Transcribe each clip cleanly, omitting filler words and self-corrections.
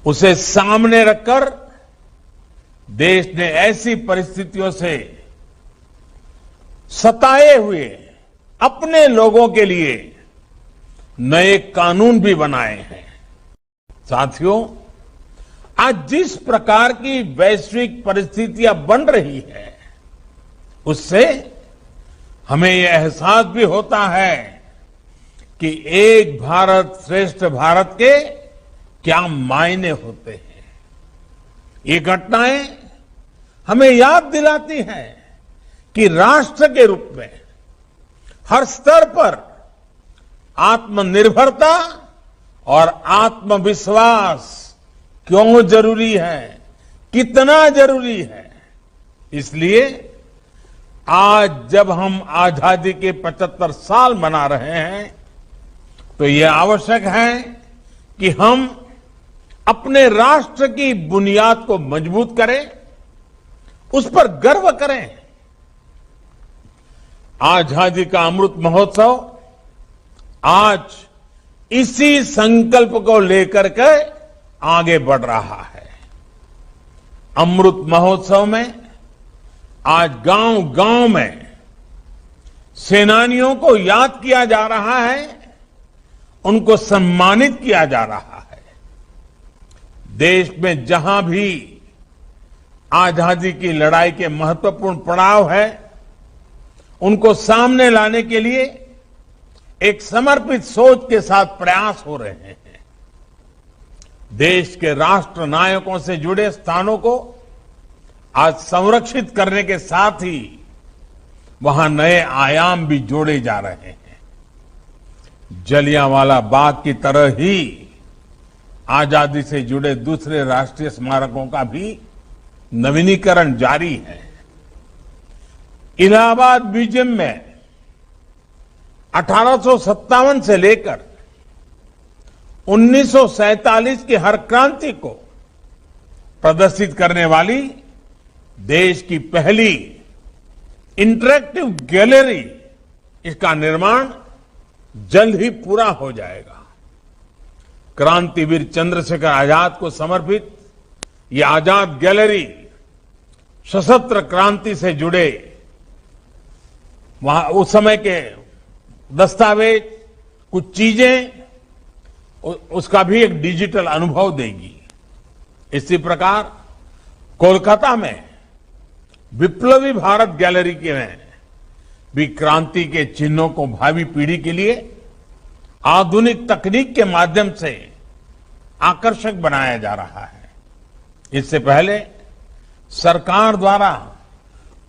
उसे सामने रखकर देश ने ऐसी परिस्थितियों से सताए हुए अपने लोगों के लिए नए कानून भी बनाए हैं। साथियों, आज जिस प्रकार की वैश्विक परिस्थितियां बन रही है, उससे हमें यह एहसास भी होता है कि एक भारत श्रेष्ठ भारत के क्या मायने होते हैं। ये घटनाएं हमें याद दिलाती हैं कि राष्ट्र के रूप में हर स्तर पर आत्मनिर्भरता और आत्मविश्वास क्यों जरूरी है, कितना जरूरी है। इसलिए आज जब हम आजादी के 75 साल मना रहे हैं, तो यह आवश्यक है कि हम अपने राष्ट्र की बुनियाद को मजबूत करें, उस पर गर्व करें। आजादी का अमृत महोत्सव आज इसी संकल्प को लेकर के आगे बढ़ रहा है। अमृत महोत्सव में आज गांव-गांव में सेनानियों को याद किया जा रहा है, उनको सम्मानित किया जा रहा है। देश में जहां भी आजादी की लड़ाई के महत्वपूर्ण पड़ाव है, उनको सामने लाने के लिए एक समर्पित सोच के साथ प्रयास हो रहे हैं। देश के राष्ट्र नायकों से जुड़े स्थानों को आज संरक्षित करने के साथ ही वहां नए आयाम भी जोड़े जा रहे हैं। जलियांवाला बाग की तरह ही आजादी से जुड़े दूसरे राष्ट्रीय स्मारकों का भी नवीनीकरण जारी है। इलाहाबाद म्यूजियम में 1857 से लेकर 1947 की हर क्रांति को प्रदर्शित करने वाली देश की पहली इंटरैक्टिव गैलरी, इसका निर्माण जल्द ही पूरा हो जाएगा। क्रांतिवीर चंद्रशेखर आजाद को समर्पित यह आजाद गैलरी सशस्त्र क्रांति से जुड़े वहां उस समय के दस्तावेज, कुछ चीजें, उसका भी एक डिजिटल अनुभव देगी। इसी प्रकार कोलकाता में विप्लवी भारत गैलरी के में भी क्रांति के चिन्हों को भावी पीढ़ी के लिए आधुनिक तकनीक के माध्यम से आकर्षक बनाया जा रहा है। इससे पहले सरकार द्वारा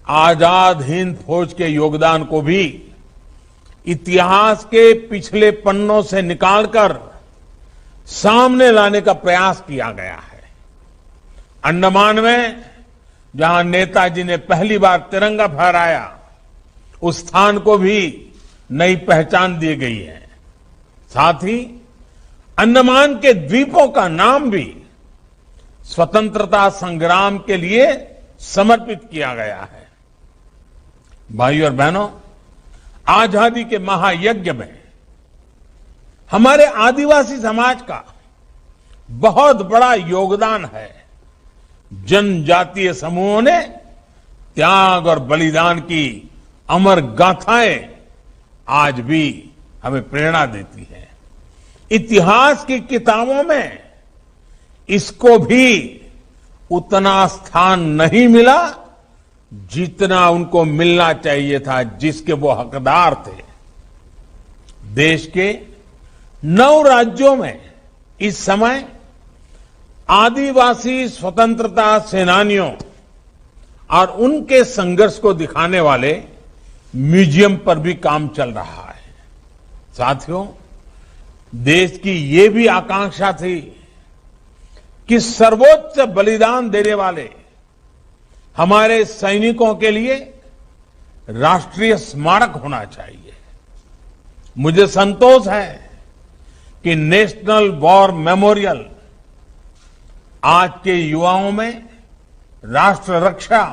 आजाद हिंद फौज के योगदान को भी इतिहास के पिछले पन्नों से निकालकर सामने लाने का प्रयास किया गया है। अंडमान में जहां नेताजी ने पहली बार तिरंगा फहराया, उस स्थान को भी नई पहचान दी गई है। साथ ही अंडमान के द्वीपों का नाम भी स्वतंत्रता संग्राम के लिए समर्पित किया गया है। भाइयों और बहनों, आजादी के महायज्ञ में हमारे आदिवासी समाज का बहुत बड़ा योगदान है। जनजातीय समूहों ने त्याग और बलिदान की अमर गाथाएं आज भी हमें प्रेरणा देती है। इतिहास की किताबों में इसको भी उतना स्थान नहीं मिला जितना उनको मिलना चाहिए था, जिसके वो हकदार थे। देश के 9 राज्यों में इस समय आदिवासी स्वतंत्रता सेनानियों और उनके संघर्ष को दिखाने वाले म्यूजियम पर भी काम चल रहा है। साथियों, देश की ये भी आकांक्षा थी कि सर्वोच्च बलिदान देने वाले हमारे सैनिकों के लिए राष्ट्रीय स्मारक होना चाहिए। मुझे संतोष है कि नेशनल वॉर मेमोरियल आज के युवाओं में राष्ट्र रक्षा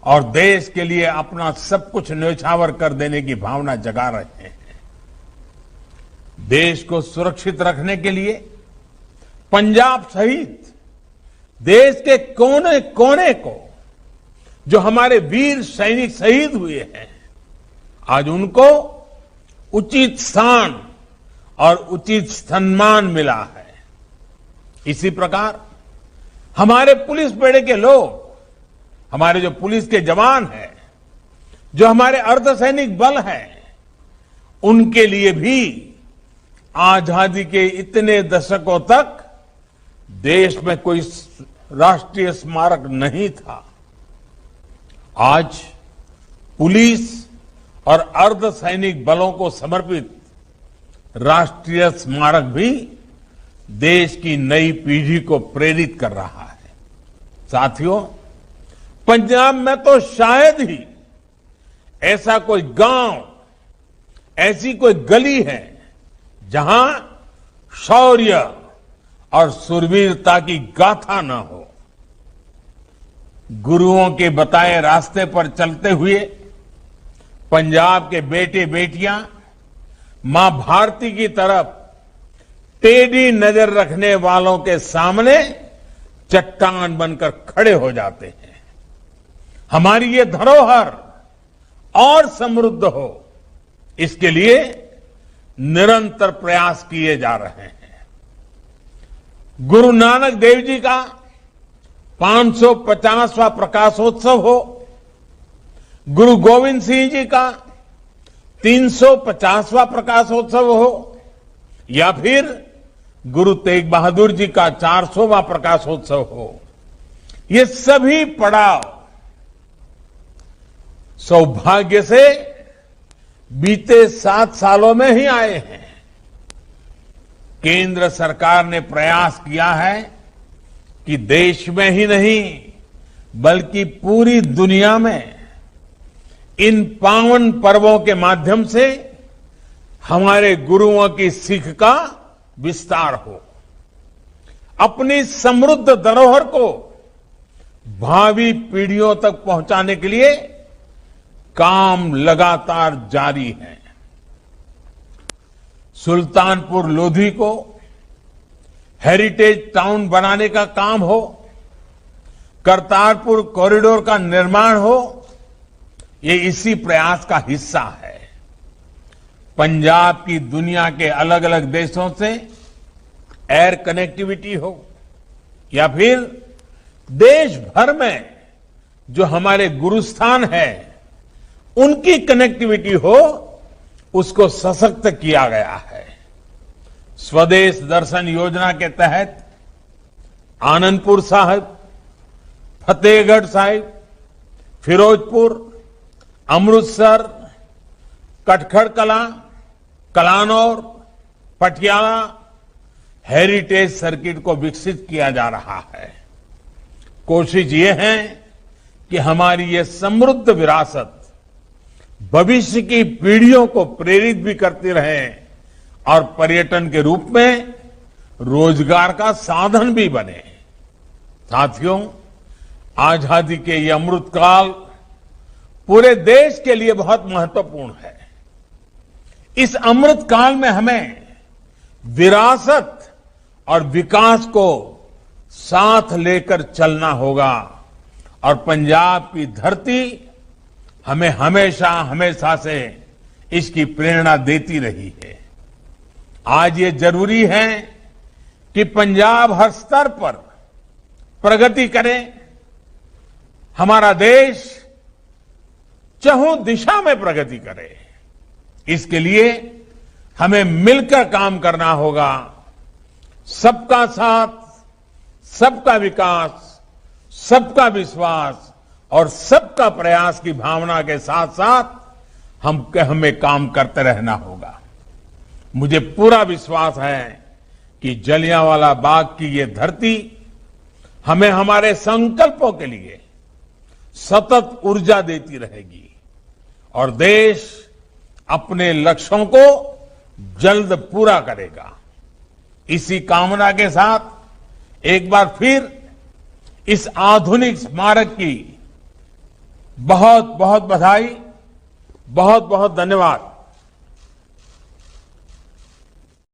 और देश के लिए अपना सब कुछ न्यौछावर कर देने की भावना जगा रहे हैं। देश को सुरक्षित रखने के लिए पंजाब सहित देश के कोने कोने को जो हमारे वीर सैनिक शहीद हुए हैं, आज उनको उचित स्थान और उचित सम्मान मिला है। इसी प्रकार हमारे पुलिस बेड़े के लोग, हमारे जो पुलिस के जवान हैं, जो हमारे अर्धसैनिक बल हैं, उनके लिए भी आजादी के इतने दशकों तक देश में कोई राष्ट्रीय स्मारक नहीं था। आज पुलिस और अर्धसैनिक बलों को समर्पित राष्ट्रीय स्मारक भी देश की नई पीढ़ी को प्रेरित कर रहा है। साथियों, पंजाब में तो शायद ही ऐसा कोई गांव, ऐसी कोई गली है जहां शौर्य और सुरवीरता की गाथा न हो। गुरुओं के बताए रास्ते पर चलते हुए पंजाब के बेटे बेटियां मां भारती की तरफ टेढ़ी नजर रखने वालों के सामने चट्टान बनकर खड़े हो जाते हैं। हमारी ये धरोहर और समृद्ध हो, इसके लिए निरंतर प्रयास किए जा रहे हैं। गुरु नानक देव जी का 550वां प्रकाशोत्सव हो, गुरु गोविंद सिंह जी का 350वां प्रकाशोत्सव हो, या फिर गुरु तेग बहादुर जी का 400वां प्रकाशोत्सव हो, ये सभी पड़ाव सौभाग्य से बीते 7 सालों में ही आए हैं। केंद्र सरकार ने प्रयास किया है कि देश में ही नहीं बल्कि पूरी दुनिया में इन पावन पर्वों के माध्यम से हमारे गुरुओं की सीख का विस्तार हो। अपनी समृद्ध धरोहर को भावी पीढ़ियों तक पहुंचाने के लिए काम लगातार जारी है। सुल्तानपुर लोधी को हेरिटेज टाउन बनाने का काम हो, करतारपुर कॉरिडोर का निर्माण हो, ये इसी प्रयास का हिस्सा है। पंजाब की दुनिया के अलग अलग देशों से एयर कनेक्टिविटी हो, या फिर देश भर में जो हमारे गुरुस्थान है उनकी कनेक्टिविटी हो, उसको सशक्त किया गया है। स्वदेश दर्शन योजना के तहत आनंदपुर साहिब, फतेहगढ़ साहिब, फिरोजपुर, अमृतसर, कटखड़ कला, कलानौर, पटियाला हेरिटेज सर्किट को विकसित किया जा रहा है। कोशिश ये है कि हमारी ये समृद्ध विरासत भविष्य की पीढ़ियों को प्रेरित भी करती रहे और पर्यटन के रूप में रोजगार का साधन भी बने। साथियों, आजादी के ये अमृतकाल पूरे देश के लिए बहुत महत्वपूर्ण है। इस अमृतकाल में हमें विरासत और विकास को साथ लेकर चलना होगा और पंजाब की धरती हमें हमेशा हमेशा से इसकी प्रेरणा देती रही है। आज ये जरूरी है कि पंजाब हर स्तर पर प्रगति करे, हमारा देश चहुं दिशा में प्रगति करे। इसके लिए हमें मिलकर काम करना होगा। सबका साथ, सबका विकास, सबका विश्वास और सबका प्रयास की भावना के साथ साथ हमें काम करते रहना होगा। मुझे पूरा विश्वास है कि जलियांवाला बाग की ये धरती हमें हमारे संकल्पों के लिए सतत ऊर्जा देती रहेगी और देश अपने लक्ष्यों को जल्द पूरा करेगा। इसी कामना के साथ एक बार फिर इस आधुनिक स्मारक की बहुत बहुत बधाई, बहुत बहुत धन्यवाद।